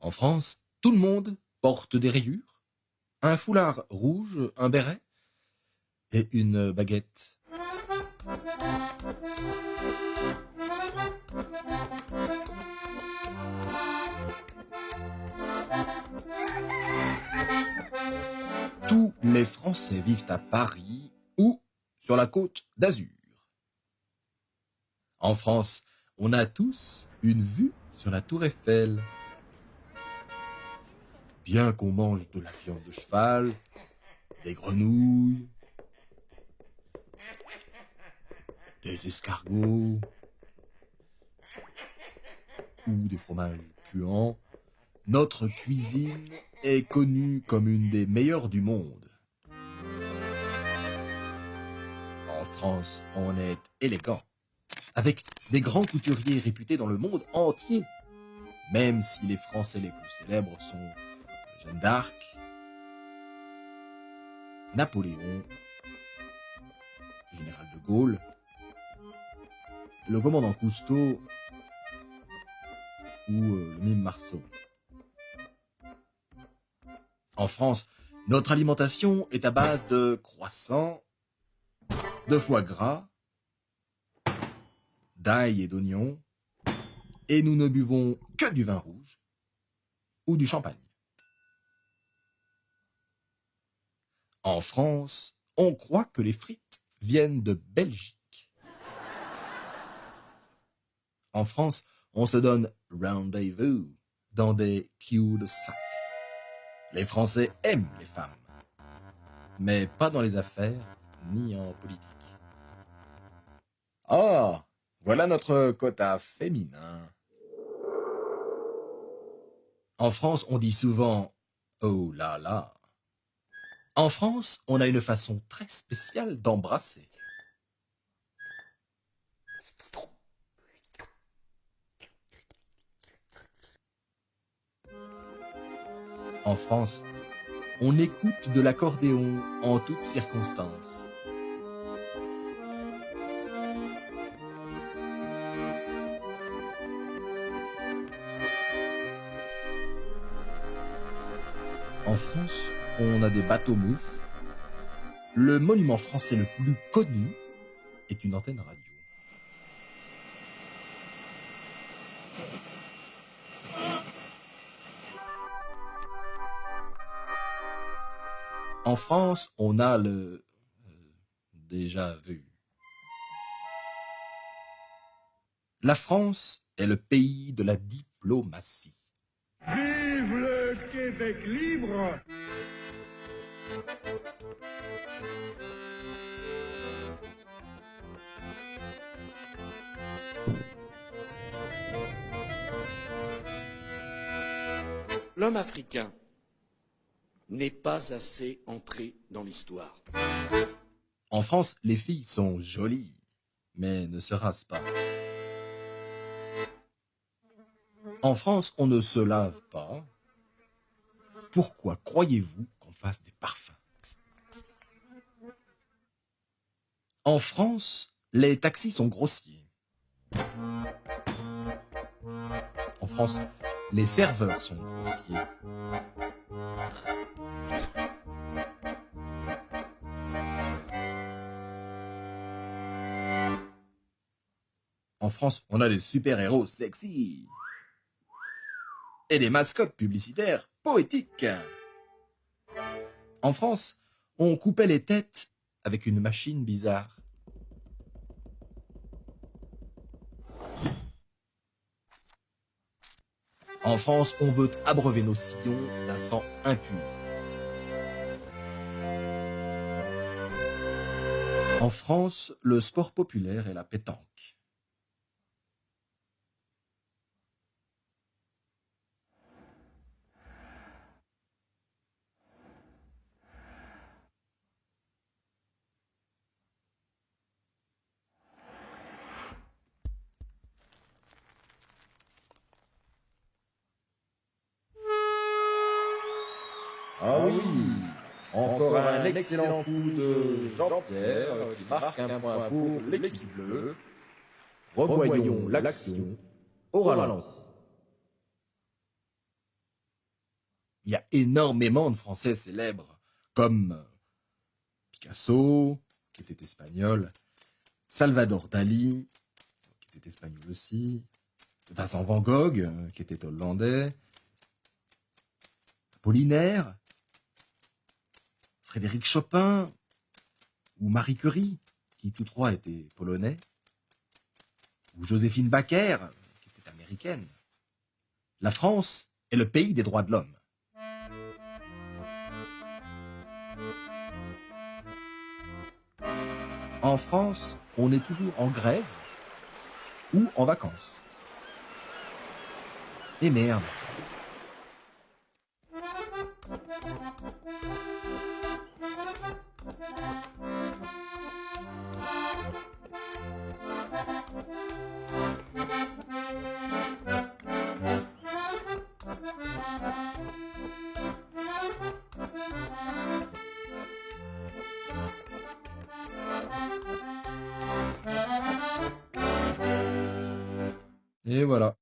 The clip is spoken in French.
En France, tout le monde porte des rayures, un foulard rouge, un béret et une baguette. Tous les Français vivent à Paris ou sur la côte d'Azur. En France, on a tous une vue sur la tour Eiffel. Bien qu'on mange de la viande de cheval, des grenouilles, des escargots ou des fromages puants, notre cuisine est connue comme une des meilleures du monde. En France, on est élégant, avec des grands couturiers réputés dans le monde entier, même si les Français les plus célèbres sont Jeanne d'Arc, Napoléon, Général de Gaulle, le commandant Cousteau ou le mime Marceau. En France, notre alimentation est à base de croissants, de foie gras, d'ail et d'oignons, et nous ne buvons que du vin rouge ou du champagne. En France, on croit que les frites viennent de Belgique. En France, on se donne rendez-vous dans des cul-de-sac. Les Français aiment les femmes, mais pas dans les affaires ni en politique. Oh, voilà notre quota féminin. En France, on dit souvent « oh là là ». En France, on a une façon très spéciale d'embrasser. En France, on écoute de l'accordéon en toutes circonstances. En France, on a des bateaux-mouches. Le monument français le plus connu est une antenne radio. En France, on a le déjà vu. La France est le pays de la diplomatie. Vive le Québec libre! L'homme africain n'est pas assez entré dans l'histoire. En France, les filles sont jolies, mais ne se rasent pas. En France, on ne se lave pas. Pourquoi croyez-vous qu'on fasse des parfums? En France, les taxis sont grossiers. En France, les serveurs sont grossiers. En France, on a des super-héros sexy. Et des mascottes publicitaires poétiques. En France, on coupait les têtes avec une machine bizarre. En France, on veut abreuver nos sillons d'un sang impur. En France, le sport populaire est la pétanque. Ah oui, encore un excellent coup de Jean-Pierre qui marque un point pour l'équipe bleue. Revoyons l'action au ralenti. Il y a énormément de Français célèbres, comme Picasso, qui était espagnol, Salvador Dali, qui était espagnol aussi, Vincent Van Gogh, qui était hollandais, Apollinaire, Frédéric Chopin ou Marie Curie, qui tous trois étaient polonais, ou Joséphine Baker, qui était américaine. La France est le pays des droits de l'homme. En France, on est toujours en grève ou en vacances. Et merde. Et voilà.